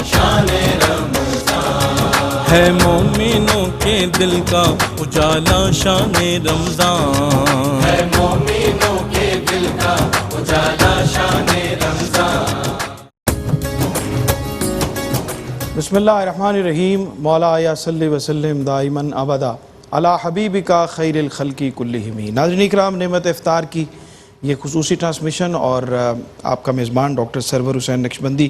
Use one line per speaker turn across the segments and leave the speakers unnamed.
شان رمضان،
ہے مومنوں کے دل کا اجالا شان رمضان،
ہے مومنوں کے دل کا اجالا شان رمضان۔
بسم اللہ الرحمن الرحیم۔ مولا یا صلی وسلم دائماً ابدا علی حبیبک خیر الخلق کلہم۔ ناظرین اکرام، نعمت افطار کی یہ خصوصی ٹرانسمیشن اور آپ کا میزبان ڈاکٹر سرور حسین نقشبندی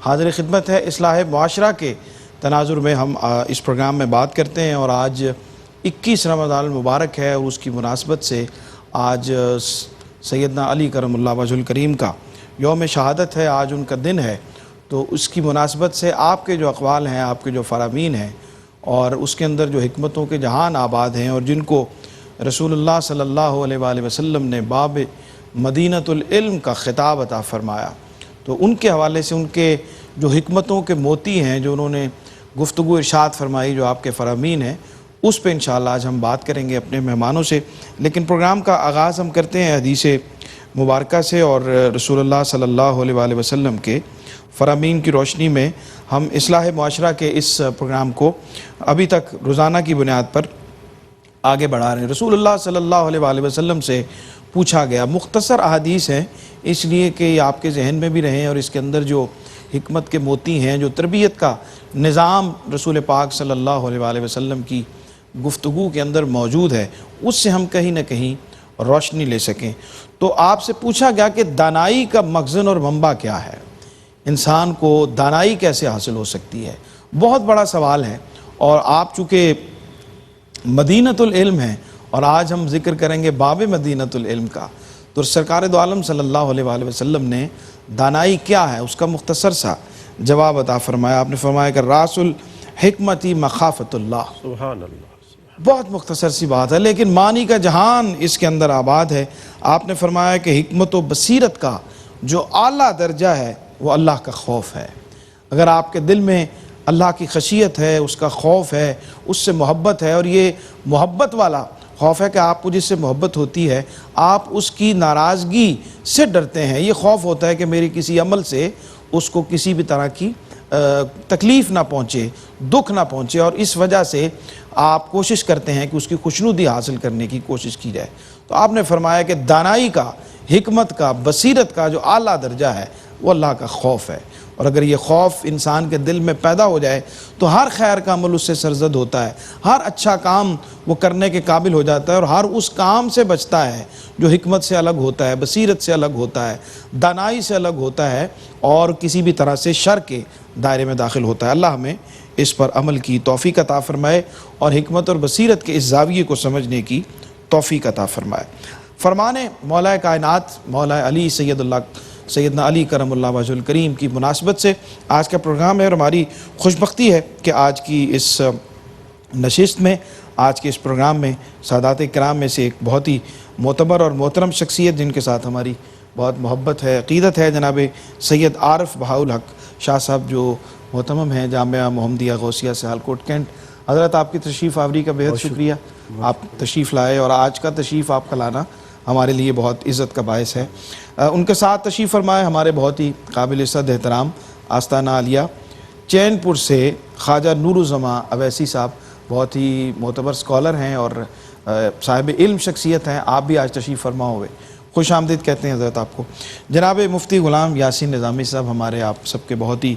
حاضر خدمت ہے۔ اصلاح معاشرہ کے تناظر میں ہم اس پروگرام میں بات کرتے ہیں، اور آج 21 رمضان المبارک ہے، اور اس کی مناسبت سے آج سیدنا علی کرم اللہ وجہ الکریم کا یوم شہادت ہے، آج ان کا دن ہے۔ تو اس کی مناسبت سے آپ کے جو اقوال ہیں، آپ کے جو فرامین ہیں، اور اس کے اندر جو حکمتوں کے جہان آباد ہیں، اور جن کو رسول اللہ صلی اللہ علیہ وآلہ وسلم نے باب مدینۃ العلم کا خطاب عطا فرمایا، تو ان کے حوالے سے ان کے جو حکمتوں کے موتی ہیں، جو انہوں نے گفتگو ارشاد فرمائی، جو آپ کے فرامین ہیں، اس پہ انشاءاللہ آج ہم بات کریں گے اپنے مہمانوں سے۔ لیکن پروگرام کا آغاز ہم کرتے ہیں حدیث مبارکہ سے، اور رسول اللہ صلی اللہ علیہ وآلہ وسلم کے فرامین کی روشنی میں ہم اصلاح معاشرہ کے اس پروگرام کو ابھی تک روزانہ کی بنیاد پر آگے بڑھا رہے ہیں۔ رسول اللہ صلی اللہ علیہ وآلہ وسلم سے پوچھا گیا، مختصر احادیث ہیں اس لیے کہ یہ آپ کے ذہن میں بھی رہیں، اور اس کے اندر جو حکمت کے موتی ہیں، جو تربیت کا نظام رسول پاک صلی اللہ علیہ وآلہ وسلم کی گفتگو کے اندر موجود ہے، اس سے ہم کہیں نہ کہیں روشنی لے سکیں۔ تو آپ سے پوچھا گیا کہ دانائی کا مخزن اور منبع کیا ہے، انسان کو دانائی کیسے حاصل ہو سکتی ہے؟ بہت بڑا سوال ہے، اور آپ چونکہ مدینۃ العلم ہیں، اور آج ہم ذکر کریں گے باب مدینۃ العلم کا، تو سرکار دو عالم صلی اللہ علیہ وآلہ وسلم نے دانائی کیا ہے اس کا مختصر سا جواب عطا فرمایا۔ آپ نے فرمایا کہ راس الحکمتی مخافت اللہ۔
سبحان اللہ۔
بہت مختصر سی بات ہے، لیکن معنی کا جہان اس کے اندر آباد ہے۔ آپ نے فرمایا کہ حکمت و بصیرت کا جو اعلیٰ درجہ ہے وہ اللہ کا خوف ہے۔ اگر آپ کے دل میں اللہ کی خشیت ہے، اس کا خوف ہے، اس سے محبت ہے، اور یہ محبت والا خوف ہے کہ آپ کو جس سے محبت ہوتی ہے آپ اس کی ناراضگی سے ڈرتے ہیں، یہ خوف ہوتا ہے کہ میری کسی عمل سے اس کو کسی بھی طرح کی تکلیف نہ پہنچے، دکھ نہ پہنچے، اور اس وجہ سے آپ کوشش کرتے ہیں کہ اس کی خوشنودی حاصل کرنے کی کوشش کی جائے۔ تو آپ نے فرمایا کہ دانائی کا، حکمت کا، بصیرت کا جو اعلیٰ درجہ ہے وہ اللہ کا خوف ہے، اور اگر یہ خوف انسان کے دل میں پیدا ہو جائے تو ہر خیر کا عمل اس سے سرزد ہوتا ہے، ہر اچھا کام وہ کرنے کے قابل ہو جاتا ہے، اور ہر اس کام سے بچتا ہے جو حکمت سے الگ ہوتا ہے، بصیرت سے الگ ہوتا ہے، دانائی سے الگ ہوتا ہے، اور کسی بھی طرح سے شر کے دائرے میں داخل ہوتا ہے۔ اللہ ہمیں اس پر عمل کی توفیق عطا فرمائے، اور حکمت اور بصیرت کے اس زاویے کو سمجھنے کی توفیق عطا فرمائے۔ فرمان مولا کائنات مولا علی سیدنا علی کرم اللہ وجہ الکریم کی مناسبت سے آج کا پروگرام ہے، اور ہماری خوش بختی ہے کہ آج کی اس نشست میں، آج کے اس پروگرام میں سادات کرام میں سے ایک بہت ہی معتبر اور محترم شخصیت جن کے ساتھ ہماری بہت محبت ہے، عقیدت ہے، جناب سید عارف بہاءالحق شاہ صاحب جو محتمم ہیں جامعہ محمدیہ غوثیہ سیالکوٹ کینٹ۔ حضرت آپ کی تشریف آوری کا بہت شکریہ، آپ تشریف لائے، اور آج کا تشریف آپ کا لانا ہمارے لیے بہت عزت کا باعث ہے۔ ان کے ساتھ تشریف فرمائے ہمارے بہت ہی قابل صد احترام آستانہ عالیہ چین پور سے خواجہ نور الزماں اویسی صاحب، بہت ہی معتبر اسکالر ہیں اور صاحب علم شخصیت ہیں۔ آپ بھی آج تشریف فرما ہوئے، خوش آمدید کہتے ہیں حضرت آپ کو۔ جناب مفتی غلام یاسین نظامی صاحب ہمارے آپ سب کے بہت ہی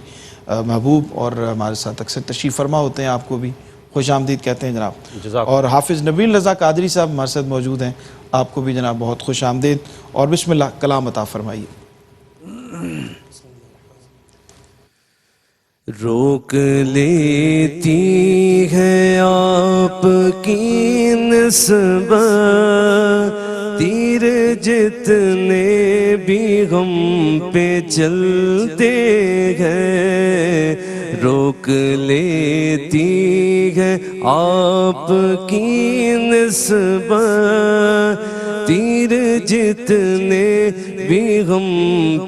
محبوب، اور ہمارے ساتھ اکثر تشریف فرما ہوتے ہیں، آپ کو بھی خوش آمدید کہتے ہیں جناب۔ اور حافظ نبیل رضا قادری صاحب ہمارے ساتھ موجود ہیں، آپ کو بھی جناب بہت خوش آمدید، اور بسم اللہ کلام عطا فرمائیے۔
روک لیتی ہے آپ کی نسبت تیر جتنے بھی ہم پہ چلتے ہیں، روک لیتی ہے آپ کی نسبت تیر جتنے بھی ہم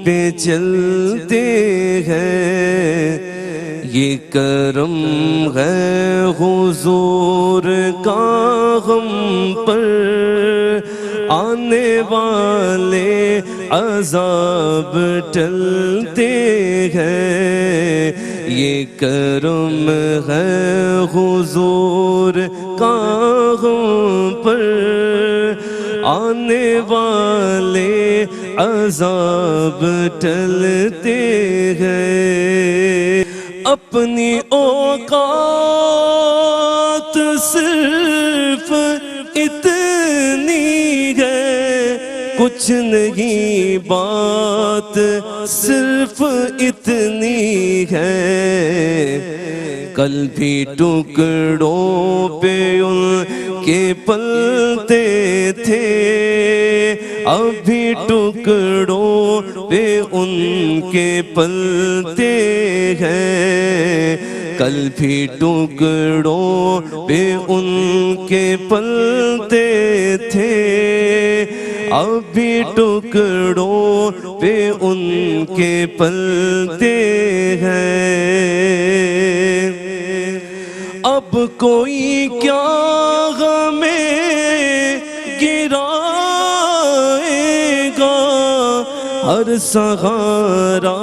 پہ چلتے ہیں، یہ کرم ہے حضور کا ہم پر، آنے والے عذاب ٹلتے ہیں، یہ کرم ہے حضور کا ہم پر، آنے والے عذاب ٹلتے ہیں، اپنی اوقات صرف اتنی ہے، کچھ نہیں بات صرف اتنی ہے، کل بھی ٹکڑوں پہ ان کے پلتے تھے، اب بھی ٹکڑوں پہ ان کے پلتے ہیں، کل بھی ٹکڑوں پہ ان کے پلتے تھے، اب بھی ٹکڑوں پہ ان کے پلتے ہیں، اب کوئی کیا ہمیں گرائے گا، ہر سہارا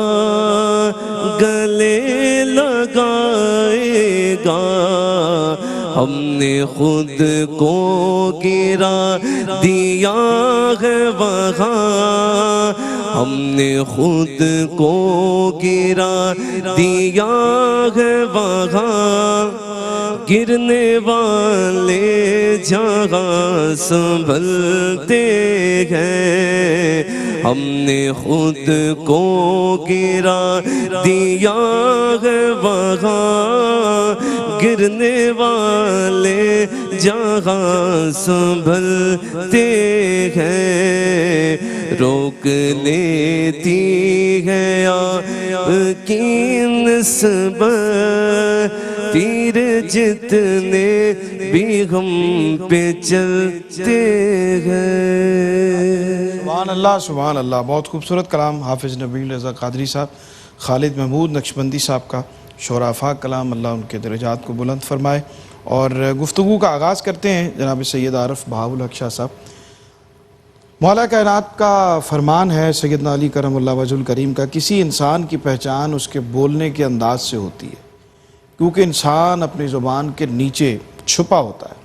گلے لگائے گا، ہم نے خود کو گرا دیا ہے وہاں، ہم نے خود کو گرا دیا ہے وہاں، گرنے والے جہاں سنبھلتے ہیں، ہم نے خود کو گرا دیا ہے وہاں، گرنے والے جہاں سنبھلتے ہیں، روک لیتی ہے آپ کی نسبت، تیر جتنے بھی ہم پہ چلتے ہیں۔
سبحان اللہ سبحان اللہ، بہت خوبصورت کلام حافظ نبیل رضا قادری صاحب، خالد محمود نقشبندی صاحب کا شعراء کلام، اللہ ان کے درجات کو بلند فرمائے۔ اور گفتگو کا آغاز کرتے ہیں جناب سید عارف بہاء الحق شاہ صاحب۔ مولا کائنات کا فرمان ہے سیدنا علی کرم اللہ وجہ الکریم کا، کسی انسان کی پہچان اس کے بولنے کے انداز سے ہوتی ہے، کیونکہ انسان اپنی زبان کے نیچے چھپا ہوتا ہے۔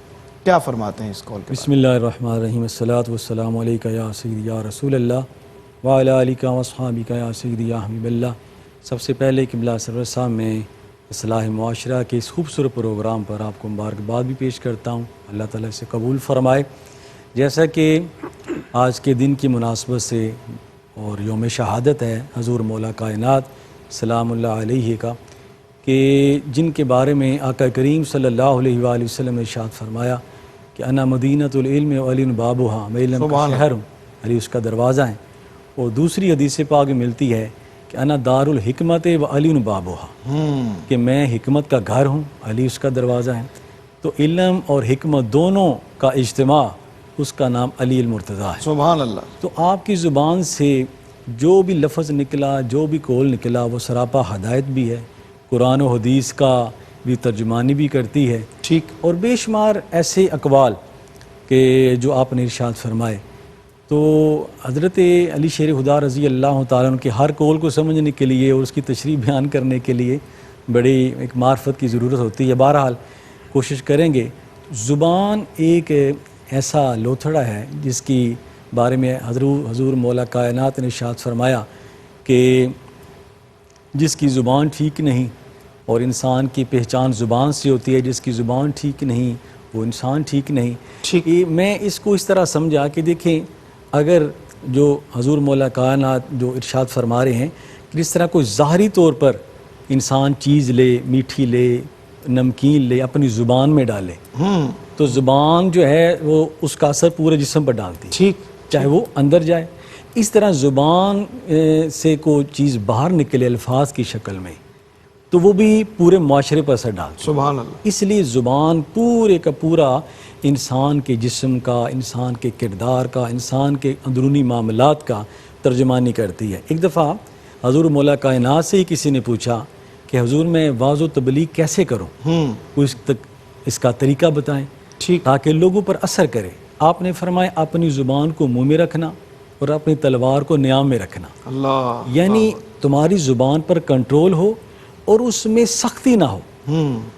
کیا فرماتے ہیں اس قول کے
بسم اللہ الرحمن الرحیم، الصلاۃ والسلام علیکہ یا سیدی یا رسول اللہ وعلی آلکہ واصحابکہ یا سیدی یا حبیب اللہ۔ سب سے پہلے قبلہ سرور صاحب میں اصلاح معاشرہ کے اس خوبصورت پروگرام پر آپ کو مبارکباد بھی پیش کرتا ہوں، اللہ تعالیٰ سے قبول فرمائے۔ جیسا کہ آج کے دن کی مناسبت سے اور یوم شہادت ہے حضور مولا کائنات سلام اللہ علیہ کا، کہ جن کے بارے میں آقا کریم صلی اللہ علیہ وآلہ وسلم نے ارشاد فرمایا کہ انا مدینۃ العلم و علی بابها، میں علم کا شہر ہوں، علی اس کا دروازہ ہے۔ اور دوسری حدیث پاک میں ملتی ہے کہ انا دار الحکمت و علی بابها، کہ میں حکمت کا گھر ہوں، علی اس کا دروازہ ہے۔ تو علم اور حکمت دونوں کا اجتماع، اس کا نام علی المرتضیٰ ہے۔
سبحان اللہ۔
تو آپ کی زبان سے جو بھی لفظ نکلا، جو بھی قول نکلا، وہ سراپا ہدایت بھی ہے، قرآن و حدیث کا بھی ترجمانی بھی کرتی ہے،
ٹھیک۔
اور بے شمار ایسے اقوال کہ جو آپ نے ارشاد فرمائے۔ تو حضرت علی شیر خدا رضی اللہ تعالیٰ عنہ کے ہر قول کو سمجھنے کے لیے اور اس کی تشریح بیان کرنے کے لیے بڑی ایک معرفت کی ضرورت ہوتی ہے۔ بہرحال کوشش کریں گے۔ زبان ایک ایسا لوتھڑا ہے جس کی بارے میں حضور مولا کائنات نے ارشاد فرمایا کہ جس کی زبان ٹھیک نہیں، اور انسان کی پہچان زبان سے ہوتی ہے، جس کی زبان ٹھیک نہیں وہ انسان ٹھیک نہیں۔
ٹھیک۔
میں اس کو اس طرح سمجھا کہ دیکھیں، اگر جو حضور مولا کائنات جو ارشاد فرما رہے ہیں کہ جس طرح کوئی ظاہری طور پر انسان چیز لے، میٹھی لے، نمکین لے، اپنی زبان میں ڈالے، تو زبان جو ہے وہ اس کا اثر پورے جسم پر ڈالتی ہے،
ٹھیک،
چاہے وہ اندر جائے۔ اس طرح زبان سے کوئی چیز باہر نکلے الفاظ کی شکل میں، تو وہ بھی پورے معاشرے پر اثر ڈالتی ہے۔
سبحان اللہ۔
اس لیے زبان پورے کا پورا انسان کے جسم کا، انسان کے کردار کا، انسان کے اندرونی معاملات کا ترجمانی کرتی ہے۔ ایک دفعہ حضور مولا کائنات سے ہی کسی نے پوچھا کہ حضور میں واعظ و تبلیغ کیسے کروں، کوئی اس کا طریقہ بتائیں تاکہ لوگوں پر اثر کرے۔ آپ نے فرمایا اپنی زبان کو منہ میں رکھنا اور اپنی تلوار کو نیام میں رکھنا،
اللہ،
یعنی تمہاری زبان پر کنٹرول ہو اور اس میں سختی نہ ہو،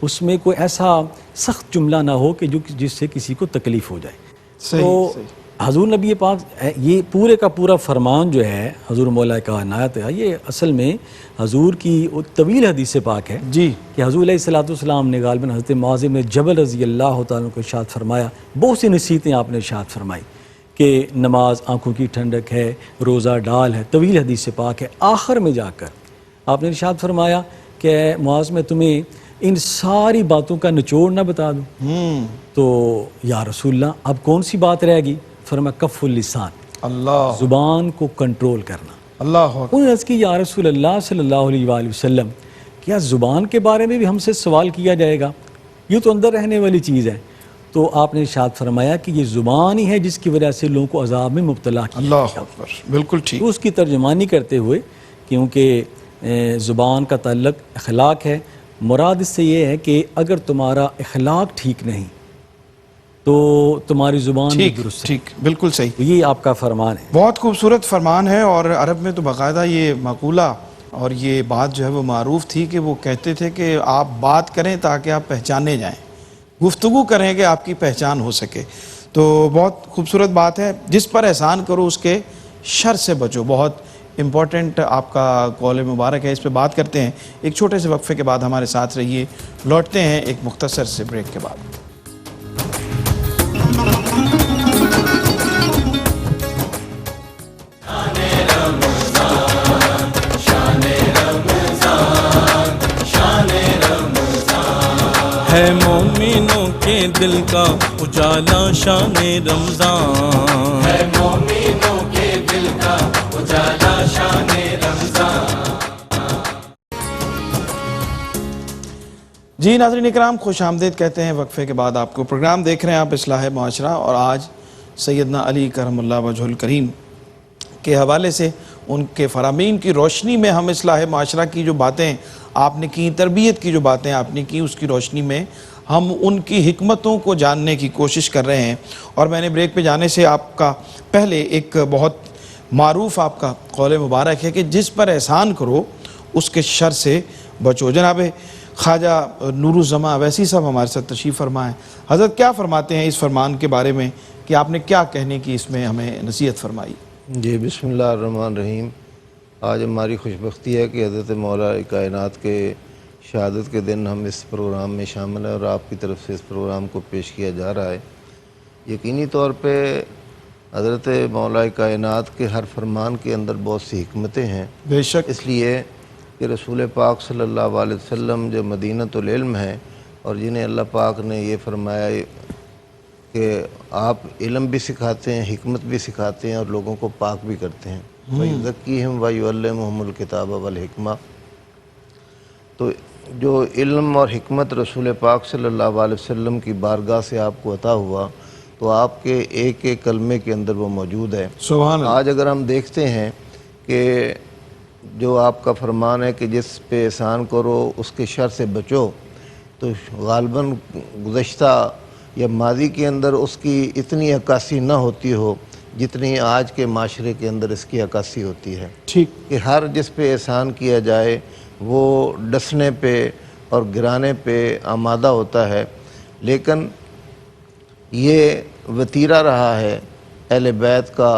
اس میں کوئی ایسا سخت جملہ نہ ہو کہ جس سے کسی کو تکلیف ہو جائے۔ تو حضور نبی پاک یہ پورے کا پورا فرمان جو ہے حضور مولا کائنات ہے، یہ اصل میں حضور کی طویل حدیث پاک ہے
جی
کہ حضور علیہ الصلوۃ والسلام نے غالباً حضرت معاذ بن جبل رضی اللہ تعالیٰ کو ارشاد فرمایا، بہت سی نصیحتیں آپ نے ارشاد فرمائی کہ نماز آنکھوں کی ٹھنڈک ہے، روزہ ڈال ہے، طویل حدیث پاک ہے۔ آخر میں جا کر آپ نے ارشاد فرمایا کہ معاذ میں تمہیں ان ساری باتوں کا نچوڑ نہ بتا دوں؟ تو یا رسول اللہ اب کون سی بات رہ گئی؟ فرمایا کف اللسان،
اللہ،
زبان کو کنٹرول کرنا۔
اللہ اکبر۔
انہوں نے عرض کی یا رسول اللہ صلی اللہ علیہ وآلہ وسلم، کیا زبان کے بارے میں بھی ہم سے سوال کیا جائے گا؟ یہ تو اندر رہنے والی چیز ہے۔ تو آپ نے ارشاد فرمایا کہ یہ زبان ہی ہے جس کی وجہ سے لوگوں کو عذاب میں مبتلا کیا۔
اللہ اکبر، بالکل ٹھیک۔
تو اس کی ترجمانی کرتے ہوئے، کیونکہ زبان کا تعلق اخلاق ہے، مراد اس سے یہ ہے کہ اگر تمہارا اخلاق ٹھیک نہیں تو تمہاری زبان بھی درست ہے۔
ٹھیک، بالکل صحیح۔
تو یہ آپ کا فرمان ہے۔
بہت خوبصورت فرمان ہے، اور عرب میں تو باقاعدہ یہ مقولہ اور یہ بات جو ہے وہ معروف تھی کہ وہ کہتے تھے کہ آپ بات کریں تاکہ آپ پہچانے جائیں، گفتگو کریں کہ آپ کی پہچان ہو سکے۔ تو بہت خوبصورت بات ہے، جس پر احسان کرو اس کے شر سے بچو، بہت امپورٹنٹ آپ کا قول مبارک ہے۔ اس پہ بات کرتے ہیں ایک چھوٹے سے وقفے کے بعد، ہمارے ساتھ رہیے، لوٹتے ہیں ایک مختصر سے بریک کے بعد۔
ہے مومنوں کے دل کا اجالا شان رمضان،
ہے مومنوں کے دل کا اجالا شان رمضان۔
جی ناظرین اکرام، خوش آمدید کہتے ہیں وقفے کے بعد آپ کو۔ پروگرام دیکھ رہے ہیں آپ اصلاح معاشرہ، اور آج سیدنا علی کرم اللہ وجہ الکریم کے حوالے سے، ان کے فرامین کی روشنی میں ہم اصلاح معاشرہ کی جو باتیں آپ نے کی، تربیت کی جو باتیں آپ نے کی، اس کی روشنی میں ہم ان کی حکمتوں کو جاننے کی کوشش کر رہے ہیں۔ اور میں نے بریک پہ جانے سے آپ کا پہلے ایک بہت معروف آپ کا قول مبارک ہے کہ جس پر احسان کرو اس کے شر سے بچو۔ جناب خواجہ نور الزماں اویسی صاحب ہمارے ساتھ تشریف فرما ہیں۔ حضرت کیا فرماتے ہیں اس فرمان کے بارے میں کہ آپ نے کیا کہنے کی اس میں ہمیں نصیحت فرمائی؟
جی بسم اللہ الرحمن الرحیم۔ آج ہماری خوش بختی ہے کہ حضرت مولا کائنات کے شہادت کے دن ہم اس پروگرام میں شامل ہیں، اور آپ کی طرف سے اس پروگرام کو پیش کیا جا رہا ہے۔ یقینی طور پہ حضرت مولا کائنات کے ہر فرمان کے اندر بہت سی حکمتیں ہیں،
بے شک،
اس لیے کہ رسول پاک صلی اللہ علیہ وسلم جو مدینۃ العلم ہیں، اور جنہیں اللہ پاک نے یہ فرمایا کہ آپ علم بھی سکھاتے ہیں، حکمت بھی سکھاتے ہیں، اور لوگوں کو پاک بھی کرتے ہیں۔ وَيُزَكِّيهِمْ وَيُعَلِّمُهُمُ الْكِتَابَ وَالْحِكْمَةَ۔ تو جو علم اور حکمت رسول پاک صلی اللہ علیہ وسلم کی بارگاہ سے آپ کو عطا ہوا، تو آپ کے ایک ایک کلمے کے اندر وہ موجود ہے۔
سبحان اللہ۔
آج اگر ہم دیکھتے ہیں کہ جو آپ کا فرمان ہے کہ جس پہ احسان کرو اس کے شر سے بچو، تو غالباً گزشتہ یا ماضی کے اندر اس کی اتنی عکاسی نہ ہوتی ہو جتنی آج کے معاشرے کے اندر اس کی عکاسی ہوتی ہے،
ٹھیک،
کہ ہر جس پہ احسان کیا جائے وہ ڈسنے پہ اور گرانے پہ آمادہ ہوتا ہے۔ لیکن یہ وتیرہ رہا ہے اہل بیت کا،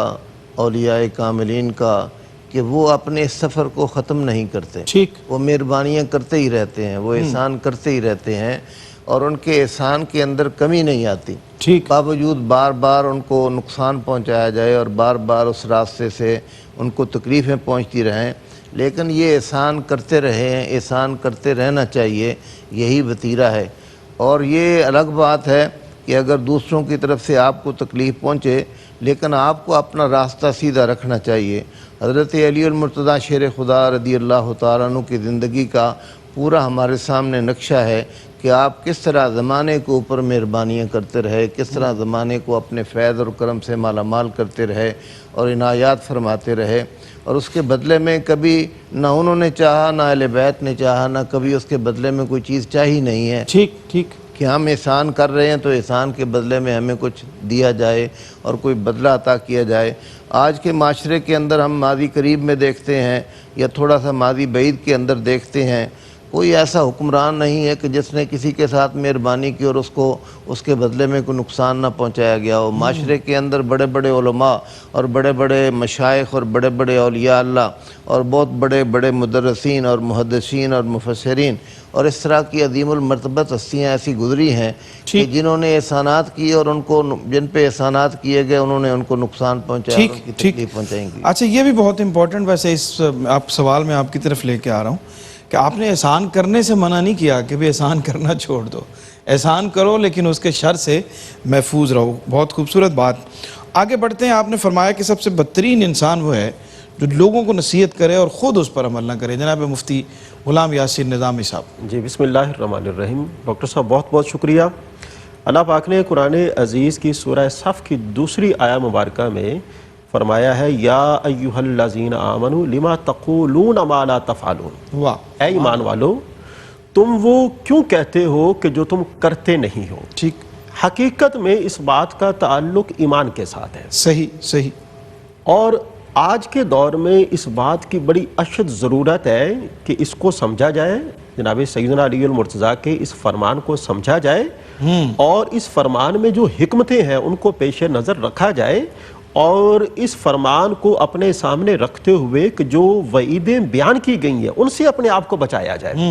اولیاء کاملین کا، کہ وہ اپنے اس سفر کو ختم نہیں کرتے،
ٹھیک،
وہ مہربانیاں کرتے ہی رہتے ہیں، وہ احسان کرتے ہی رہتے ہیں، اور ان کے احسان کے اندر کمی نہیں آتی،
ٹھیک،
باوجود بار بار ان کو نقصان پہنچایا جائے اور بار بار اس راستے سے ان کو تکلیفیں پہنچتی رہیں، لیکن یہ احسان کرتے رہیں، احسان کرتے رہنا چاہیے، یہی وتیرہ ہے۔ اور یہ الگ بات ہے کہ اگر دوسروں کی طرف سے آپ کو تکلیف پہنچے، لیکن آپ کو اپنا راستہ سیدھا رکھنا چاہیے۔ حضرت علی المرتضیٰ شیر خدا رضی اللہ تعالیٰ عنہ کی زندگی کا پورا ہمارے سامنے نقشہ ہے کہ آپ کس طرح زمانے کے اوپر مہربانیاں کرتے رہے، کس طرح زمانے کو اپنے فیض اور کرم سے مالا مال کرتے رہے اور عنایات فرماتے رہے، اور اس کے بدلے میں کبھی نہ انہوں نے چاہا، نہ اہل بیت نے چاہا، نہ کبھی اس کے بدلے میں کوئی چیز چاہی نہیں ہے
ٹھیک، ٹھیک،
کہ ہم احسان کر رہے ہیں تو احسان کے بدلے میں ہمیں کچھ دیا جائے اور کوئی بدلہ عطا کیا جائے۔ آج کے معاشرے کے اندر ہم ماضی قریب میں دیکھتے ہیں یا تھوڑا سا ماضی بعید کے اندر دیکھتے ہیں کوئی ایسا حکمران نہیں ہے کہ جس نے کسی کے ساتھ مہربانی کی اور اس کو اس کے بدلے میں کوئی نقصان نہ پہنچایا گیا ہو۔ معاشرے کے اندر بڑے بڑے علماء اور بڑے بڑے مشائخ اور بڑے بڑے اولیاء اللہ اور بہت بڑے بڑے مدرسین اور محدثین اور مفسرین اور اس طرح کی عظیم المرتبت ہستیاں ایسی گزری ہیں کہ جنہوں نے احسانات کیے اور ان کو جن پہ احسانات کیے گئے انہوں نے ان کو نقصان پہنچایا اور ان کی تکلیف پہنچائیں گی۔
اچھا یہ بھی بہت امپورٹنٹ ویسے اس آپ سوال میں آپ کی طرف لے کے آ رہا ہوں کہ آپ نے احسان کرنے سے منع نہیں کیا کہ بھی احسان کرنا چھوڑ دو، احسان کرو لیکن اس کے شر سے محفوظ رہو۔ بہت خوبصورت بات۔ آگے بڑھتے ہیں۔ آپ نے فرمایا کہ سب سے بدترین انسان وہ ہے جو لوگوں کو نصیحت کرے اور خود اس پر عمل نہ کرے۔ جناب مفتی غلام یاسر نظامی صاحب۔
جی بسم اللہ الرحمن الرحیم۔ ڈاکٹر صاحب بہت بہت شکریہ۔ اللہ پاک نے قرآن عزیز کی سورہ صف کی دوسری آیہ مبارکہ میں فرمایا ہے یا ایھا الذین آمنوا لما تقولون ما لا تفعلون۔
واہ،
اے ایمان والو تم وہ کیوں کہتے ہو کہ جو تم کرتے نہیں ہو۔
ٹھیک،
حقیقت میں اس بات کا تعلق ایمان کے ساتھ ہے،
صحیح صحیح۔
اور آج کے دور میں اس بات کی بڑی اشد ضرورت ہے کہ اس کو سمجھا جائے، جناب سیدنا علی المرتضیٰ کے اس فرمان کو سمجھا جائے اور اس فرمان میں جو حکمتیں ہیں ان کو پیش نظر رکھا جائے اور اس فرمان کو اپنے سامنے رکھتے ہوئے کہ جو وعیدیں بیان کی گئی ہیں ان سے اپنے آپ کو بچایا جائے۔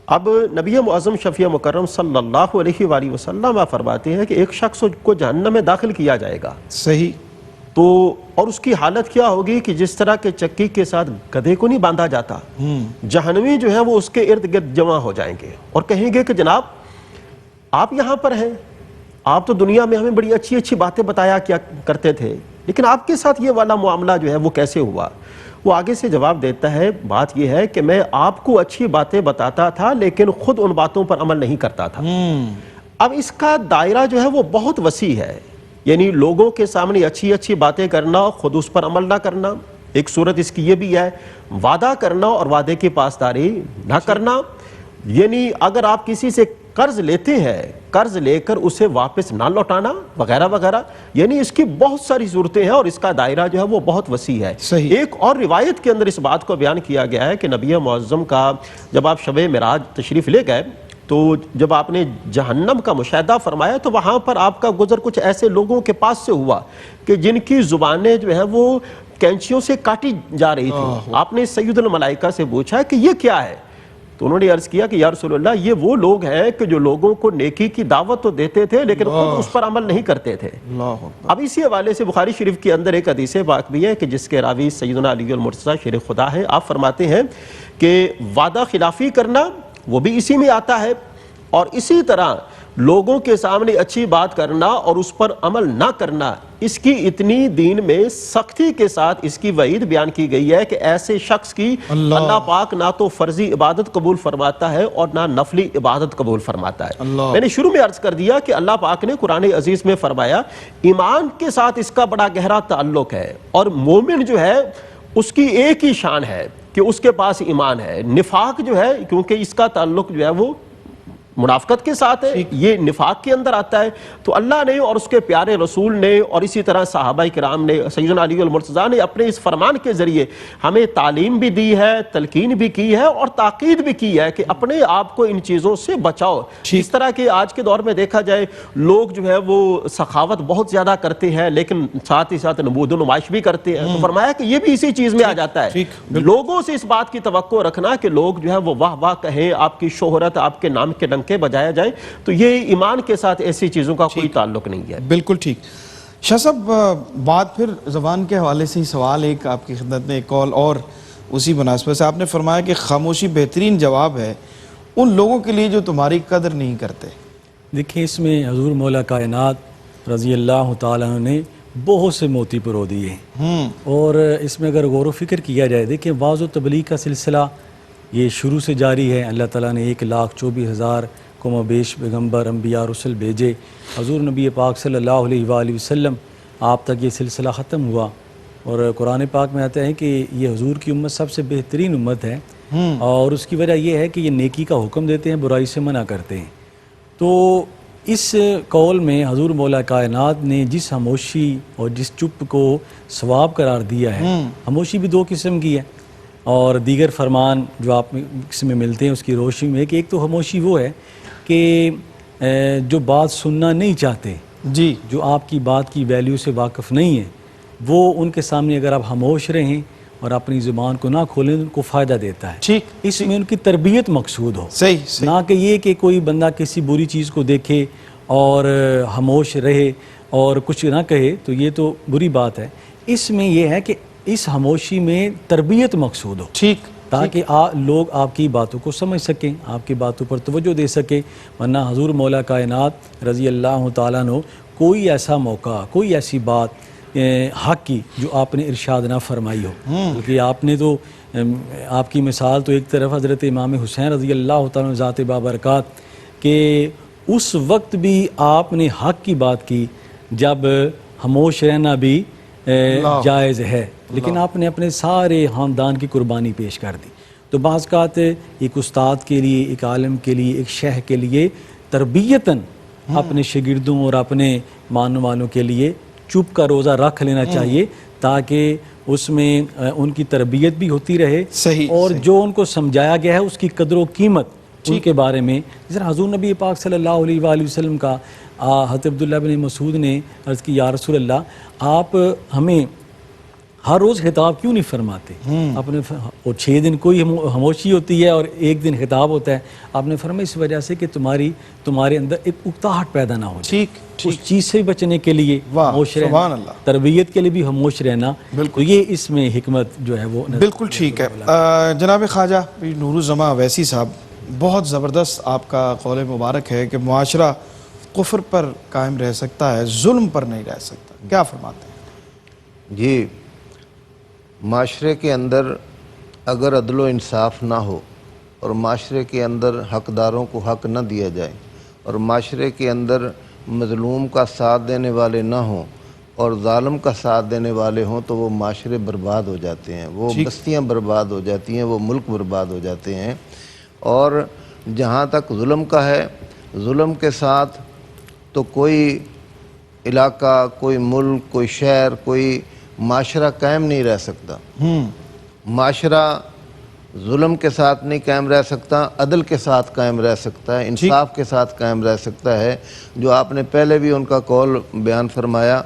اب نبی معظم شفیع مکرم صلی اللہ علیہ وآلہ وسلم فرماتے ہیں کہ ایک شخص کو جہنم میں داخل کیا جائے گا،
صحیح،
تو اور اس کی حالت کیا ہوگی کہ جس طرح کے چکی کے ساتھ گدھے کو نہیں باندھا جاتا، جہنمی جو ہے وہ اس کے ارد گرد جمع ہو جائیں گے اور کہیں گے کہ جناب آپ یہاں پر ہیں، آپ تو دنیا میں ہمیں بڑی اچھی اچھی باتیں بتایا کیا کرتے تھے، لیکن آپ کے ساتھ یہ والا معاملہ جو ہے وہ کیسے ہوا؟ وہ آگے سے جواب دیتا ہے بات یہ ہے کہ میں آپ کو اچھی باتیں بتاتا تھا لیکن خود ان باتوں پر عمل نہیں کرتا تھا۔ اب اس کا دائرہ جو ہے وہ بہت وسیع ہے، یعنی لوگوں کے سامنے اچھی اچھی باتیں کرنا، خود اس پر عمل نہ کرنا۔ ایک صورت اس کی یہ بھی ہے وعدہ کرنا اور وعدے کی پاسداری نہ کرنا، یعنی اگر آپ کسی سے قرض لیتے ہیں، قرض لے کر اسے واپس نہ لوٹانا وغیرہ وغیرہ، یعنی اس کی بہت ساری صورتیں ہیں اور اس کا دائرہ جو ہے وہ بہت وسیع ہے۔
صحیح۔
ایک اور روایت کے اندر اس بات کو بیان کیا گیا ہے کہ نبی معظم کا جب آپ شب معراج تشریف لے گئے تو جب آپ نے جہنم کا مشاہدہ فرمایا تو وہاں پر آپ کا گزر کچھ ایسے لوگوں کے پاس سے ہوا کہ جن کی زبانیں جو ہیں وہ کینچیوں سے کاٹی جا رہی تھی۔ آپ نے سید الملائکہ سے پوچھا کہ یہ کیا ہے؟ تو انہوں نے عرض کیا کہ یا رسول اللہ یہ وہ لوگ ہیں کہ جو لوگوں کو نیکی کی دعوت تو دیتے تھے لیکن خود اس پر عمل نہیں کرتے تھے۔ اب اسی حوالے سے بخاری شریف کے اندر ایک حدیث پاک بھی ہے کہ جس کے راوی سیدنا علی المرتضیٰ شیر خدا ہے۔ آپ فرماتے ہیں کہ وعدہ خلافی کرنا وہ بھی اسی میں آتا ہے اور اسی طرح لوگوں کے سامنے اچھی بات کرنا اور اس پر عمل نہ کرنا، اس کی اتنی دین میں سختی کے ساتھ اس کی وعید بیان کی گئی ہے کہ ایسے شخص کی اللہ پاک نہ تو فرضی عبادت قبول فرماتا ہے اور نہ نفلی عبادت قبول فرماتا ہے۔ میں نے شروع میں عرض کر دیا کہ اللہ پاک نے قرآن عزیز میں فرمایا ایمان کے ساتھ اس کا بڑا گہرا تعلق ہے اور مومن جو ہے اس کی ایک ہی شان ہے کہ اس کے پاس ایمان ہے۔ نفاق جو ہے کیونکہ اس کا تعلق جو ہے وہ منافقت کے ساتھ ہے، یہ نفاق کے اندر آتا ہے، تو اللہ نے اور اس کے پیارے رسول نے اور اسی طرح صحابہ کرام نے سیدنا علی المرتضیٰ نے اپنے اس فرمان کے ذریعے ہمیں تعلیم بھی دی ہے، تلقین بھی کی ہے اور تاکید بھی کی ہے کہ اپنے آپ کو ان چیزوں سے بچاؤ۔ اس طرح کہ آج کے دور میں دیکھا جائے لوگ جو ہے وہ سخاوت بہت زیادہ کرتے ہیں لیکن ساتھ ہی ساتھ نمود و نمائش بھی کرتے ہیں، تو فرمایا کہ یہ بھی اسی چیز میں آ جاتا ہے۔ لوگوں سے اس بات کی توقع رکھنا کہ لوگ جو ہے وہ واہ واہ کہیں، آپ کی شہرت، آپ کے نام کے ڈنکے بجایا جائے، تو یہ ایمان کے ساتھ ایسی چیزوں کا کوئی تعلق نہیں ہے۔
بالکل ٹھیک۔ شاہ صاحب بات پھر زبان کے حوالے سے ہی سوال ایک آپ کی خدمت میں ایک کال اور اسی مناسبت سے آپ نے فرمایا کہ خاموشی بہترین جواب ہے ان لوگوں کے لیے جو تمہاری قدر نہیں کرتے۔
دیکھیں اس میں حضور مولا کائنات رضی اللہ تعالیٰ نے بہت سے موتی پرو دیے ہیں اور اس میں اگر غور و فکر کیا جائے، دیکھیں واعظ و تبلیغ کا سلسلہ یہ شروع سے جاری ہے۔ اللہ تعالیٰ نے 1,24,000 کو مبیش پیغمبر انبیاء رسل بھیجے، حضور نبی پاک صلی اللہ علیہ وآلہ وسلم آپ تک یہ سلسلہ ختم ہوا اور قرآن پاک میں آتا ہے کہ یہ حضور کی امت سب سے بہترین امت ہے اور اس کی وجہ یہ ہے کہ یہ نیکی کا حکم دیتے ہیں، برائی سے منع کرتے ہیں۔ تو اس قول میں حضور مولا کائنات نے جس خاموشی اور جس چپ کو ثواب قرار دیا ہے، خاموشی بھی دو قسم کی ہے اور دیگر فرمان جو آپ اس میں ملتے ہیں اس کی روشنی میں کہ ایک تو خاموشی وہ ہے کہ جو بات سننا نہیں چاہتے،
جی
جو آپ کی بات کی ویلیو سے واقف نہیں ہے، وہ ان کے سامنے اگر آپ خاموش رہیں اور اپنی زبان کو نہ کھولیں تو ان کو فائدہ دیتا ہے.
ٹھیک،
اس میں ان کی تربیت مقصود ہو،
صحیح
نہ کہ یہ کہ کوئی بندہ کسی بری چیز کو دیکھے اور خاموش رہے اور کچھ نہ کہے، تو یہ تو بری بات ہے. اس میں یہ ہے کہ اس خاموشی میں تربیت مقصود ہو،
ٹھیک،
تاکہ لوگ آپ کی باتوں کو سمجھ سکیں، آپ کی باتوں پر توجہ دے سکیں. ورنہ حضور مولا کائنات رضی اللہ تعالیٰ عنہ کوئی ایسا موقع، کوئی ایسی بات حق کی جو آپ نے ارشاد نہ فرمائی ہو. بلکہ آپ نے تو آپ کی مثال تو ایک طرف حضرت امام حسین رضی اللہ تعالیٰ عنہ ذات بابرکات کہ اس وقت بھی آپ نے حق کی بات کی جب خاموش رہنا بھی جائز ہے، لیکن آپ نے اپنے سارے خاندان کی قربانی پیش کر دی. تو بعض اوقات ایک استاد کے لیے، ایک عالم کے لیے، ایک شیخ کے لیے تربیتاً اپنے شاگردوں اور اپنے ماننے والوں کے لیے چپ کا روزہ رکھ لینا چاہیے، تاکہ اس میں ان کی تربیت بھی ہوتی رہے، اور جو ان کو سمجھایا گیا ہے اس کی قدر و قیمت ان کے بارے میں. جس طرح حضور نبی پاک صلی اللہ علیہ وآلہ وسلم کا حضرت عبداللہ بن مسعود نے عرض کی یا رسول اللہ آپ ہمیں ہر روز خطاب کیوں نہیں فرماتے؟ اپنے 6 دن کوئی خاموشی ہوتی ہے اور 1 دن خطاب ہوتا ہے. آپ نے فرمایا اس وجہ سے کہ تمہارے اندر ایک اکتاہٹ پیدا نہ ہو جائے. اس چیز سے بچنے کے لیے خاموش رہنا، تربیت کے لیے بھی خاموش رہنا. تو یہ اس میں حکمت جو ہے وہ
بالکل ٹھیک ہے. جناب خواجہ نور الزماں اویسی صاحب، بہت زبردست آپ کا قول مبارک ہے کہ معاشرہ کفر پر قائم رہ سکتا ہے، ظلم پر نہیں رہ سکتا. کیا فرماتے ہیں؟
جی، معاشرے کے اندر اگر عدل و انصاف نہ ہو اور معاشرے کے اندر حقداروں کو حق نہ دیا جائے اور معاشرے کے اندر مظلوم کا ساتھ دینے والے نہ ہوں اور ظالم کا ساتھ دینے والے ہوں تو وہ معاشرے برباد ہو جاتے ہیں، وہ بستیاں برباد ہو جاتی ہیں، وہ ملک برباد ہو جاتے ہیں. اور جہاں تک ظلم کا ہے، ظلم کے ساتھ تو کوئی علاقہ، کوئی ملک، کوئی شہر، کوئی معاشرہ قائم نہیں رہ سکتا. معاشرہ ظلم کے ساتھ نہیں قائم رہ سکتا، عدل کے ساتھ قائم رہ سکتا ہے، انصاف کے ساتھ قائم رہ سکتا ہے. جو آپ نے پہلے بھی ان کا قول بیان فرمایا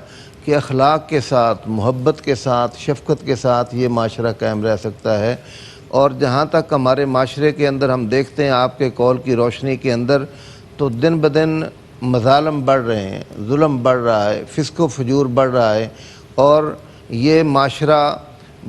کہ اخلاق کے ساتھ، محبت کے ساتھ، شفقت کے ساتھ یہ معاشرہ قائم رہ سکتا ہے. اور جہاں تک ہمارے معاشرے کے اندر ہم دیکھتے ہیں آپ کے قول کی روشنی کے اندر، تو دن بدن مظالم بڑھ رہے ہیں، ظلم بڑھ رہا ہے، فسق و فجور بڑھ رہا ہے. اور یہ معاشرہ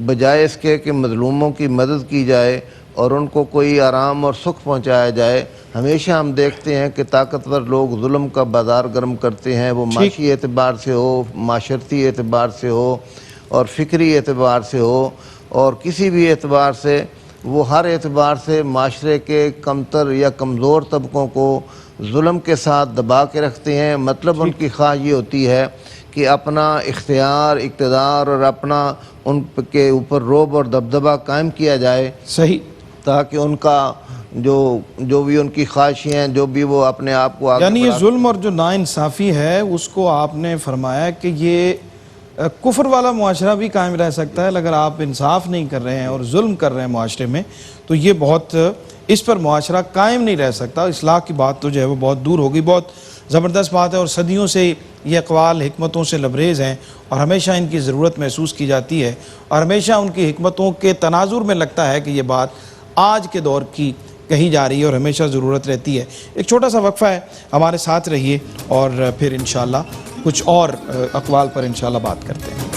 بجائے اس کے کہ مظلوموں کی مدد کی جائے اور ان کو کوئی آرام اور سکھ پہنچایا جائے، ہمیشہ ہم دیکھتے ہیں کہ طاقتور لوگ ظلم کا بازار گرم کرتے ہیں. وہ معاشی اعتبار سے ہو، معاشرتی اعتبار سے ہو اور فکری اعتبار سے ہو اور کسی بھی اعتبار سے، وہ ہر اعتبار سے معاشرے کے کمتر یا کمزور طبقوں کو ظلم کے ساتھ دبا کے رکھتے ہیں. مطلب ان کی خواہش یہ ہوتی ہے کہ اپنا اختیار، اقتدار اور اپنا ان کے اوپر رعب اور دبدبہ قائم کیا جائے،
صحیح،
تاکہ ان کا جو بھی ان کی خواہشیں ہیں، جو بھی وہ اپنے آپ کو آگے
یعنی یہ ظلم اور جو ناانصافی ہے اس کو آپ نے فرمایا کہ یہ کفر والا معاشرہ بھی قائم رہ سکتا ہے. اگر آپ انصاف نہیں کر رہے ہیں اور ظلم کر رہے ہیں معاشرے میں تو یہ بہت، اس پر معاشرہ قائم نہیں رہ سکتا. اصلاح کی بات تو جو ہے وہ بہت دور ہوگی. بہت زبردست بات ہے اور صدیوں سے یہ اقوال حکمتوں سے لبریز ہیں اور ہمیشہ ان کی ضرورت محسوس کی جاتی ہے اور ہمیشہ ان کی حکمتوں کے تناظر میں لگتا ہے کہ یہ بات آج کے دور کی کہی جا رہی ہے اور ہمیشہ ضرورت رہتی ہے. ایک چھوٹا سا وقفہ ہے، ہمارے ساتھ رہیے اور پھر انشاءاللہ کچھ اور اقوال پر انشاءاللہ بات کرتے ہیں.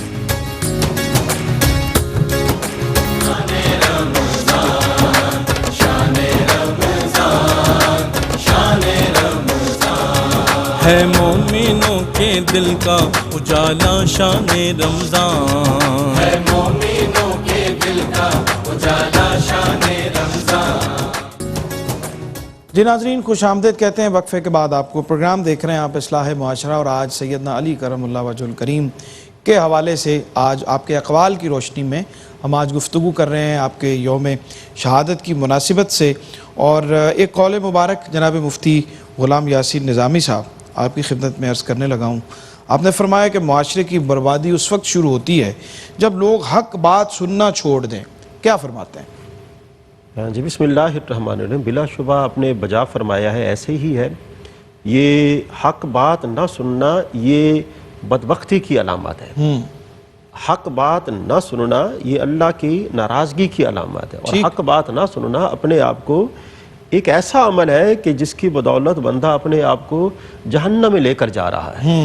ہے مومنوں کے دل کا اجالا شان رمضان،
ہے مومنوں کے دل کا اجالا شان رمضان.
جی ناظرین، خوش آمدید کہتے ہیں وقفے کے بعد آپ کو. پروگرام دیکھ رہے ہیں آپ اصلاح معاشرہ اور آج سیدنا علی کرم اللہ وجہ الکریم کے حوالے سے آج آپ کے اقوال کی روشنی میں ہم آج گفتگو کر رہے ہیں آپ کے یوم شہادت کی مناسبت سے. اور ایک قول مبارک جناب مفتی غلام یاسین نظامی صاحب آپ کی خدمت میں عرض کرنے لگا ہوں. آپ نے فرمایا کہ معاشرے کی بربادی اس وقت شروع ہوتی ہے جب لوگ حق بات سننا چھوڑ دیں. کیا فرماتے ہیں؟
جی بسم اللہ الرحمن الرحیم، بلا شبہ آپ نے بجا فرمایا ہے، ایسے ہی ہے. یہ حق بات نہ سننا یہ بدبختی کی علامت ہے. حق بات نہ سننا یہ اللہ کی ناراضگی کی علامت ہے. اور حق بات نہ سننا اپنے آپ کو ایک ایسا عمل ہے کہ جس کی بدولت بندہ اپنے آپ کو جہنم میں لے کر جا رہا ہے.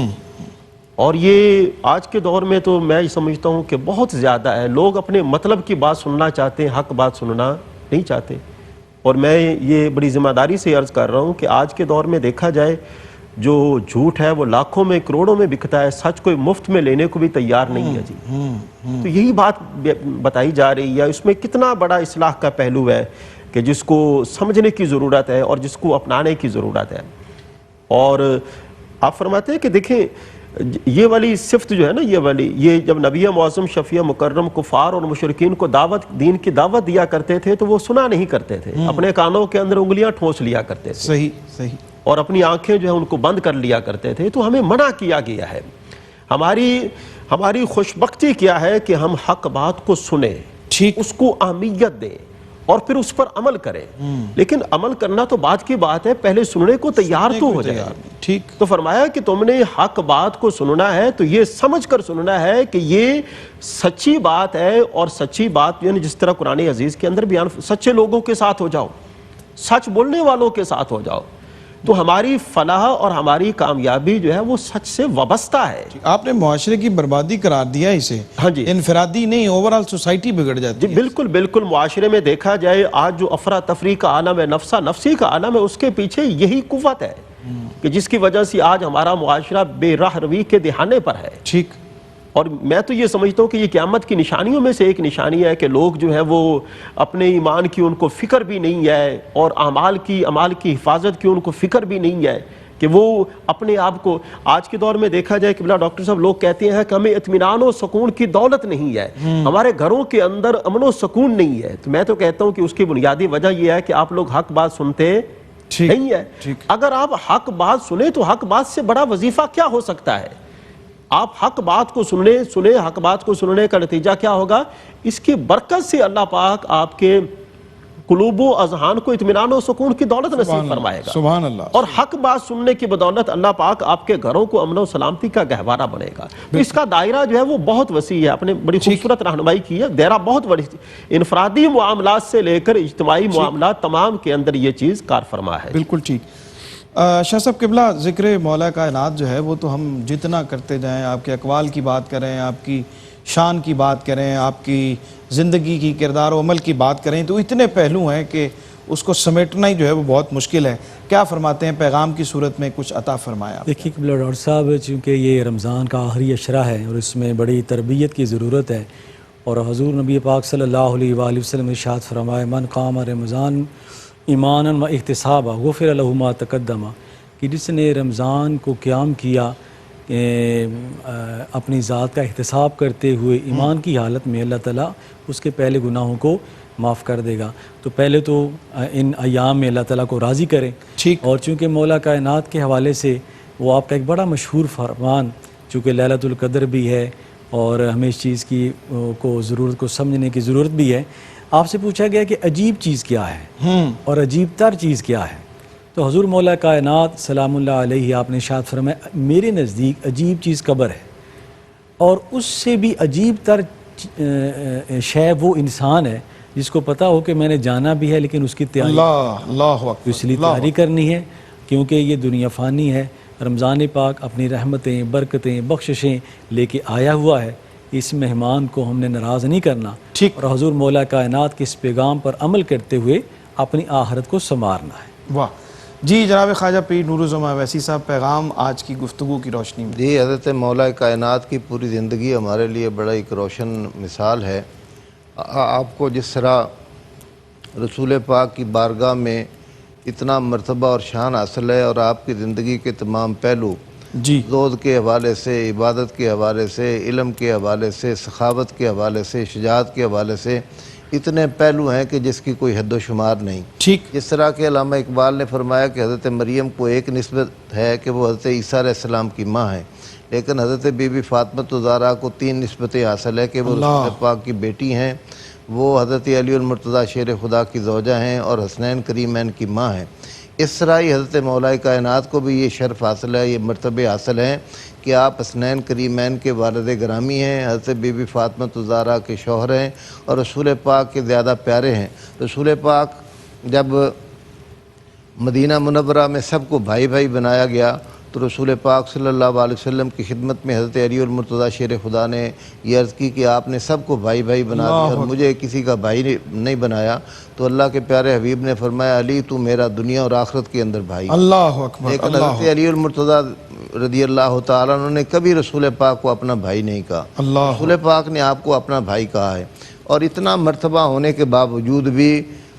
اور یہ آج کے دور میں تو میں سمجھتا ہوں کہ بہت زیادہ ہے. لوگ اپنے مطلب کی بات سننا چاہتے ہیں، حق بات سننا نہیں چاہتے. اور میں یہ بڑی ذمہ داری سے عرض کر رہا ہوں کہ آج کے دور میں دیکھا جائے جو جھوٹ ہے وہ لاکھوں میں کروڑوں میں بکتا ہے، سچ کوئی مفت میں لینے کو بھی تیار نہیں ہے. جی تو یہی بات بتائی جا رہی ہے. اس میں کتنا بڑا اصلاح کا پہلو ہے کہ جس کو سمجھنے کی ضرورت ہے اور جس کو اپنانے کی ضرورت ہے. اور آپ فرماتے ہیں کہ دیکھیں یہ والی صفت جو ہے نا، یہ جب نبی معظم شفیع مکرم کفار اور مشرکین کو دین کی دعوت دیا کرتے تھے تو وہ سنا نہیں کرتے تھے، اپنے کانوں کے اندر انگلیاں ٹھونس لیا کرتے تھے،
صحیح
اور اپنی آنکھیں جو ہے ان کو بند کر لیا کرتے تھے. تو ہمیں منع کیا گیا ہے. ہماری خوشبختی کیا ہے کہ ہم حق بات کو سنیں، اس کو اہمیت دیں اور پھر اس پر عمل کریں. لیکن عمل کرنا تو بات کی بات ہے، پہلے سننے کو تیار تو ہو جائے.
ٹھیک.
تو فرمایا کہ تم نے حق بات کو سننا ہے تو یہ سمجھ کر سننا ہے کہ یہ سچی بات ہے. اور سچی بات یعنی جس طرح قرآن عزیز کے اندر بیان، سچے لوگوں کے ساتھ ہو جاؤ، سچ بولنے والوں کے ساتھ ہو جاؤ. تو ہماری فلاح اور ہماری کامیابی جو ہے وہ سچ سے وابستہ ہے.
آپ نے معاشرے کی بربادی قرار دیا اسے.
ہاں جی،
انفرادی نہیں، اوورال سوسائٹی بگڑ جاتی ہے.
بالکل بالکل. معاشرے میں دیکھا جائے آج جو افراتفری کا عالم ہے، نفسا نفسی کا عالم ہے، اس کے پیچھے یہی قوت ہے کہ جس کی وجہ سے آج ہمارا معاشرہ بے راہ روی کے دہانے پر ہے.
ٹھیک.
اور میں تو یہ سمجھتا ہوں کہ یہ قیامت کی نشانیوں میں سے ایک نشانی ہے کہ لوگ جو ہے وہ اپنے ایمان کی ان کو فکر بھی نہیں ہے، اور اعمال کی حفاظت کی ان کو فکر بھی نہیں ہے کہ وہ اپنے آپ کو. آج کے دور میں دیکھا جائے کہ ڈاکٹر صاحب لوگ کہتے ہیں کہ ہمیں اطمینان و سکون کی دولت نہیں ہے، ہمارے گھروں کے اندر امن و سکون نہیں ہے. تو میں تو کہتا ہوں کہ اس کی بنیادی وجہ یہ ہے کہ آپ لوگ حق بات سنتے نہیں ہے. اگر آپ حق بات سنیں تو حق بات سے بڑا وظیفہ کیا ہو سکتا ہے؟ آپ حق بات کو سنیں، حق بات کو سننے کا نتیجہ کیا ہوگا؟ اس کی برکت سے اللہ پاک آپ کے قلوب و اذہان کو اطمینان و سکون کی دولت نصیب فرمائے گا.
سبحان اللہ.
اور حق بات سننے کی بدولت اللہ پاک آپ کے گھروں کو امن و سلامتی کا گہوارہ بنے گا. تو اس کا دائرہ جو ہے وہ بہت وسیع ہے. آپ نے بڑی خوبصورت رہنمائی کی ہے. دائرہ بہت بڑی، انفرادی معاملات سے لے کر اجتماعی معاملات تمام کے اندر یہ چیز کار فرما ہے.
بالکل ٹھیک. شاہ صاحب قبلہ، ذکر مولا کائنات جو ہے وہ تو ہم جتنا کرتے جائیں، آپ کے اقوال کی بات کریں، آپ کی شان کی بات کریں، آپ کی زندگی کی کردار و عمل کی بات کریں، تو اتنے پہلو ہیں کہ اس کو سمیٹنا ہی جو ہے وہ بہت مشکل ہے. کیا فرماتے ہیں؟ پیغام کی صورت میں کچھ عطا فرمایا.
دیکھیے قبلہ ڈاکٹر صاحب، چونکہ یہ رمضان کا آخری عشرہ ہے اور اس میں بڑی تربیت کی ضرورت ہے، اور حضور نبی پاک صلی اللہ علیہ وآلہ وسلم ارشاد فرمائے من قام رمضان ایمانا و احتسابا غفر له ما تقدم، کہ جس نے رمضان کو قیام کیا اپنی ذات کا احتساب کرتے ہوئے ایمان کی حالت میں، اللہ تعالیٰ اس کے پہلے گناہوں کو معاف کر دے گا. تو پہلے تو ان ایام میں اللہ تعالیٰ کو راضی کریں. اور چونکہ مولا کائنات کے حوالے سے وہ آپ کا ایک بڑا مشہور فرمان، چونکہ لیلۃ القدر بھی ہے اور ہمیں اس چیز کی ضرورت کو سمجھنے کی ضرورت بھی ہے. آپ سے پوچھا گیا کہ عجیب چیز کیا ہے اور عجیب تر چیز کیا ہے، تو حضور مولا کائنات سلام اللہ علیہ آپ نے ارشاد فرمایا میرے نزدیک عجیب چیز قبر ہے، اور اس سے بھی عجیب تر شے وہ انسان ہے جس کو پتہ ہو کہ میں نے جانا بھی ہے لیکن اس کی تیاری اس لیے تیاری کرنی ہے، کیونکہ یہ دنیا فانی ہے. رمضان پاک اپنی رحمتیں، برکتیں، بخششیں لے کے آیا ہوا ہے. اس مہمان کو ہم نے ناراض نہیں کرنا، اور حضور مولا کائنات کے اس پیغام پر عمل کرتے ہوئے اپنی آخرت کو سنوارنا ہے.
واہ جی. جناب خواجہ پیر نور الزمان اویسی صاحب، پیغام آج کی گفتگو کی روشنی میں.
جی، حضرت مولا کائنات کی پوری زندگی ہمارے لیے بڑا ایک روشن مثال ہے. آپ کو جس طرح رسول پاک کی بارگاہ میں اتنا مرتبہ اور شان حاصل ہے، اور آپ کی زندگی کے تمام پہلو زہد کے حوالے سے، عبادت کے حوالے سے، علم کے حوالے سے، سخاوت کے حوالے سے، شجاعت کے حوالے سے اتنے پہلو ہیں کہ جس کی کوئی حد و شمار نہیں. جس طرح کہ علامہ اقبال نے فرمایا کہ حضرت مریم کو ایک نسبت ہے کہ وہ حضرت عیسیٰ علیہ السلام کی ماں ہیں، لیکن حضرت بی بی فاطمہ الزہرا کو 3 نسبتیں حاصل ہے کہ وہ رسول پاک کی بیٹی ہیں، وہ حضرت علی المرتضیٰ شیر خدا کی زوجہ ہیں اور حسنین کریمین کی ماں ہیں۔ اس طرح ہی حضرت مولا کائنات کو بھی یہ شرف حاصل ہے، یہ مرتبے حاصل ہیں کہ آپ حسنین کریمین کے والد گرامی ہیں، حضرت بی بی فاطمہ الزہرا کے شوہر ہیں اور رسول پاک کے زیادہ پیارے ہیں۔ رسول پاک جب مدینہ منورہ میں سب کو بھائی بھائی بنایا گیا تو رسول پاک صلی اللہ علیہ وسلم کی خدمت میں حضرت علی المرتضیٰ شیر خدا نے یہ عرض کی کہ آپ نے سب کو بھائی بھائی بنا دیا اور مجھے کسی کا بھائی نہیں بنایا، تو اللہ کے پیارے حبیب نے فرمایا علی تو میرا دنیا اور آخرت کے اندر بھائی۔
اللہ اکبر،
لیکن حضرت علی المرتضیٰ رضی اللہ تعالیٰ عنہ نے کبھی رسول پاک کو اپنا بھائی نہیں کہا، رسول پاک نے آپ کو اپنا بھائی کہا ہے۔ اور اتنا مرتبہ ہونے کے باوجود بھی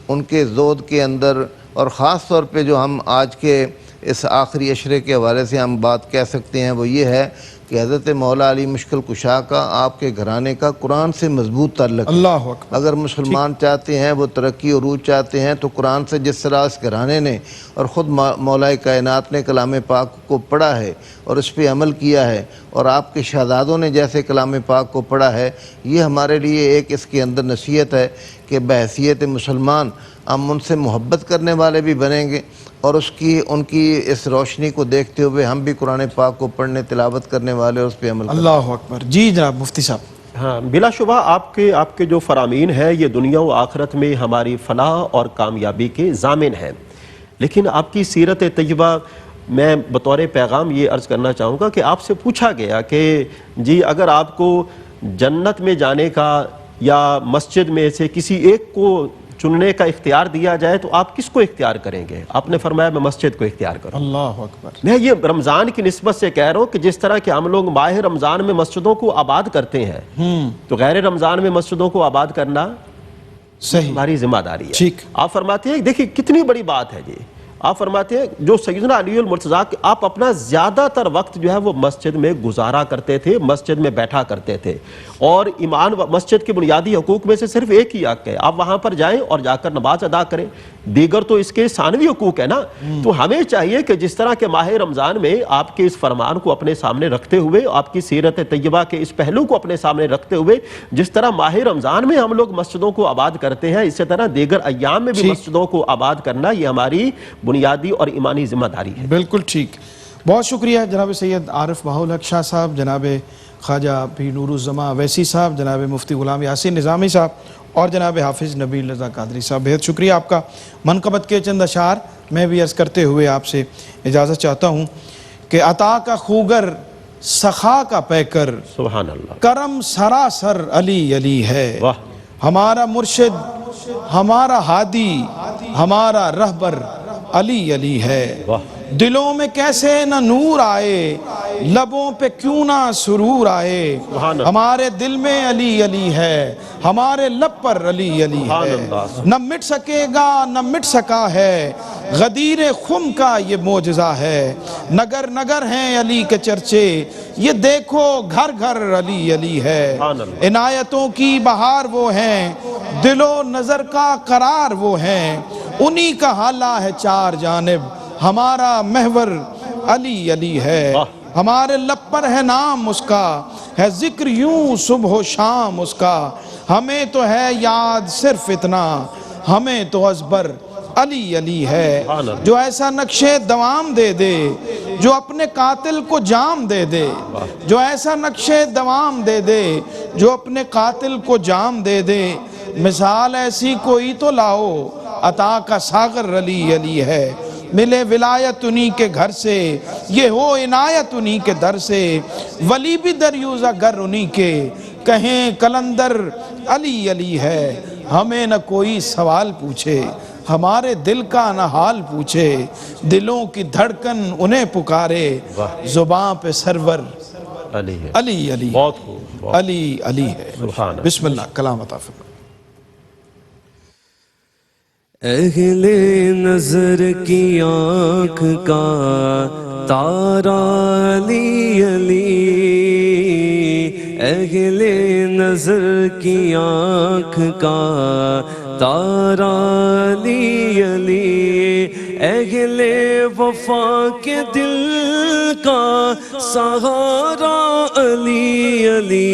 ان کے زہد کے اندر، اور خاص طور پہ جو ہم آج کے اس آخری عشرے کے حوالے سے ہم بات کہہ سکتے ہیں وہ یہ ہے کہ حضرت مولا علی مشکل کشا کا، آپ کے گھرانے کا قرآن سے مضبوط تعلق ہے۔
اللہ اکبر۔
اگر مسلمان چاہتے ہیں وہ ترقی عروج چاہتے ہیں تو قرآن سے جس طرح اس گھرانے نے اور خود مولا کائنات نے کلام پاک کو پڑھا ہے اور اس پہ عمل کیا ہے، اور آپ کے شہزادوں نے جیسے کلام پاک کو پڑھا ہے، یہ ہمارے لیے ایک اس کے اندر نصیحت ہے کہ بحیثیت مسلمان ہم ان سے محبت کرنے والے بھی بنیں گے، اور ان کی اس روشنی کو دیکھتے ہوئے ہم بھی قرآن پاک کو پڑھنے، تلاوت کرنے والے اور اس پہ عمل کریں۔
اللہ اکبر۔ جی جناب مفتی صاحب۔
ہاں بلا شبہ آپ کے جو فرامین ہیں یہ دنیا و آخرت میں ہماری فلاح اور کامیابی کے ضامن ہیں، لیکن آپ کی سیرت طیبہ میں بطور پیغام یہ عرض کرنا چاہوں گا کہ آپ سے پوچھا گیا کہ جی اگر آپ کو جنت میں جانے کا یا مسجد میں سے کسی ایک کو چننے کا اختیار دیا جائے تو آپ کس کو اختیار کریں گے؟ آپ نے فرمایا میں مسجد کو اختیار کروں۔
اللہ اکبر۔
میں یہ رمضان کی نسبت سے کہہ رہا ہوں کہ جس طرح کہ ہم لوگ ماہ رمضان میں مسجدوں کو آباد کرتے ہیں تو غیر رمضان میں مسجدوں کو آباد کرنا
صحیح
ہماری ذمہ داری ہے۔
ٹھیک۔
آپ فرماتے ہیں دیکھیں کتنی بڑی بات ہے جی، آپ فرماتے ہیں جو سیدنا علی المرتضیٰ آپ اپنا زیادہ تر وقت جو ہے وہ مسجد میں گزارا کرتے تھے، مسجد میں بیٹھا کرتے تھے، اور ایمان مسجد کے بنیادی حقوق میں سے صرف ایک ہی حق ہے، آپ وہاں پر جائیں اور جا کر نماز ادا کریں، دیگر تو اس کے ثانوی حقوق ہے نا۔ تو ہمیں چاہیے کہ جس طرح کے ماہ رمضان میں آپ کے اس فرمان کو اپنے سامنے رکھتے ہوئے، آپ کی سیرت طیبہ کے اس پہلو کو اپنے سامنے رکھتے ہوئے، جس طرح ماہ رمضان میں ہم لوگ مسجدوں کو آباد کرتے ہیں، اسی طرح دیگر ایام میں بھی مسجدوں کو آباد کرنا یہ ہماری بنیادی اور ایمانی ذمہ داری ہے۔
بالکل ٹھیک۔ بہت شکریہ جناب سید عارف بہاء الحق شاہ صاحب، جناب خواجہ پیر نور الزماں اویسی صاحب، جناب مفتی غلام یاسین نظامی صاحب اور جناب حافظ نبیل رضا قادری صاحب، بہت شکریہ آپ کا۔ منقبت کے چند اشعار میں بھی عرض کرتے ہوئے آپ سے اجازت چاہتا ہوں کہ عطا کا خوگر سخا کا پیکر،
سبحان اللہ،
کرم سراسر علی علی ہے،
واہ،
ہمارا مرشد، ہمارا ہادی، ہمارا رہبر علی علی ہے۔
واہ،
دلوں میں کیسے نہ نور آئے، لبوں پہ کیوں نہ سرور آئے،
سبحان اللہ،
ہمارے دل میں علی علی ہے، ہمارے لب پر علی علی
سبحان
ہے،
اللہ،
نہ مٹ سکے گا نہ مٹ سکا ہے، غدیر خم کا یہ معجزہ ہے، نگر نگر ہیں علی کے چرچے، یہ دیکھو گھر گھر علی علی ہے،
سبحان اللہ،
عنایتوں کی بہار وہ ہیں، دل و نظر کا قرار وہ ہیں، انہی کا حالہ ہے چار جانب، ہمارا محور علی علی ہے، ہمارے لب پر ہے نام اس کا، ہے ذکر یوں صبح و شام اس کا، ہمیں تو ہے یاد صرف اتنا، ہمیں تو ازبر علی علی ہے، جو ایسا نقش دوام دے دے، جو اپنے قاتل کو جام دے دے، جو ایسا نقش دوام دے دے، جو اپنے قاتل کو جام دے دے، مثال ایسی کوئی تو لاؤ، عطا کا ساغر علی علی ہے، ملے ولایت انہی کے گھر سے، یہ ہو عنایت انہی کے در سے، ولی بھی دریوزہ گر انہی کے، کہیں کلندر علی علی ہے، ہمیں نہ کوئی سوال پوچھے، ہمارے دل کا نہ حال پوچھے، دلوں کی دھڑکن انہیں پکارے، زباں پہ سرور
علی ہے،
علی علی،
بہت خوب،
علی علی ہے۔
سبحان اللہ۔
بسم اللہ، کلام عطا فرمائے۔
اہل نظر کی آنکھ کا تارا علی علی، اہل نظر کی آنکھ کا تارا علی علی، اہل وفا کے دل کا سہارا علی علی،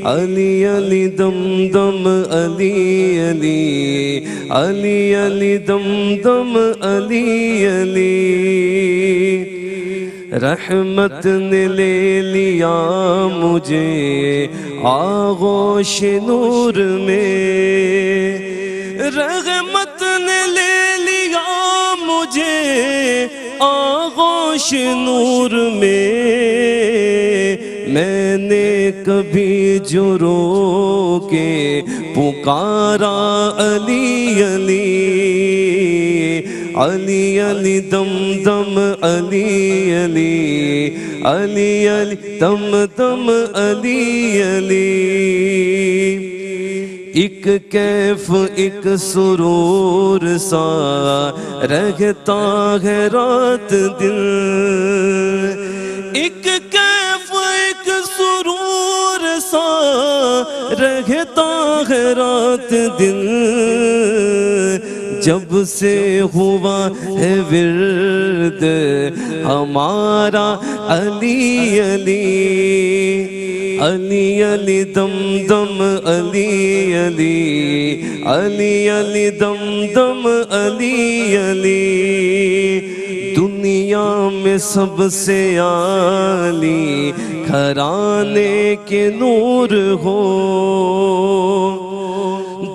علی علی دم دم علی علی علی علی دم دم علی علی رحمت نے لے لیا مجھے آغوش نور میں رحمت نے لے لیا مجھے آغوش نور میں میں نے کبھی جو رو کے پکارا علی علی علی علی دم دم علی علی علی علی دم دم علی علی ایک کیف ایک سرور سا رہتا ہے رات دن ایک کیف ایک سرور سا رہتا ہے رات دن جب سے ہوا ہے ورد ہمارا علی علی علی علی دم دم علی علی علی علی دم دم علی علی دنیا میں سب سے عالی گھرانے کے نور ہو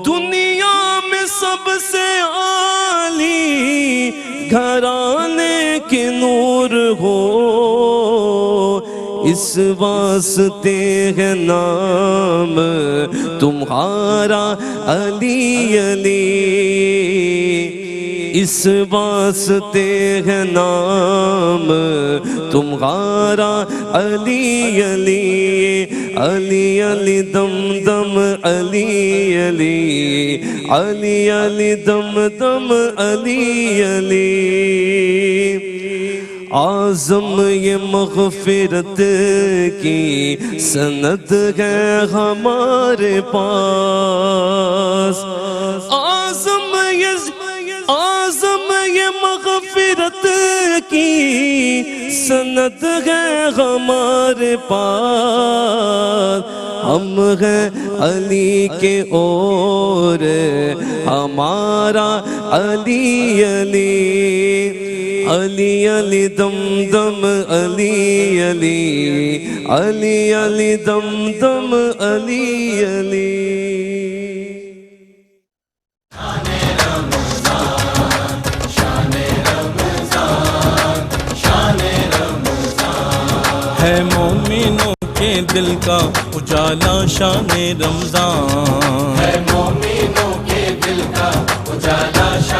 دنیا میں سب سے عالی گھرانے کے نور ہو اس واسطے ہے نام تمہارا علی علی اس واسطے ہے نام تمہارا علی علی علی علی دم دم علی علی علی علی دم دم علی علی اعظم یہ مغفرت کی سند ہے ہمارے پاس اعظم یہ مغفرت کی سند ہے ہمارے پاس ہم ہیں علی کے اور ہمارا علی علی علی علی دم دم علی علی علی علی دم دم علی علی
ہے مومنوں کے دل کا اجالا شان رمضان
ہے مومنوں کے دل کا اجالا شان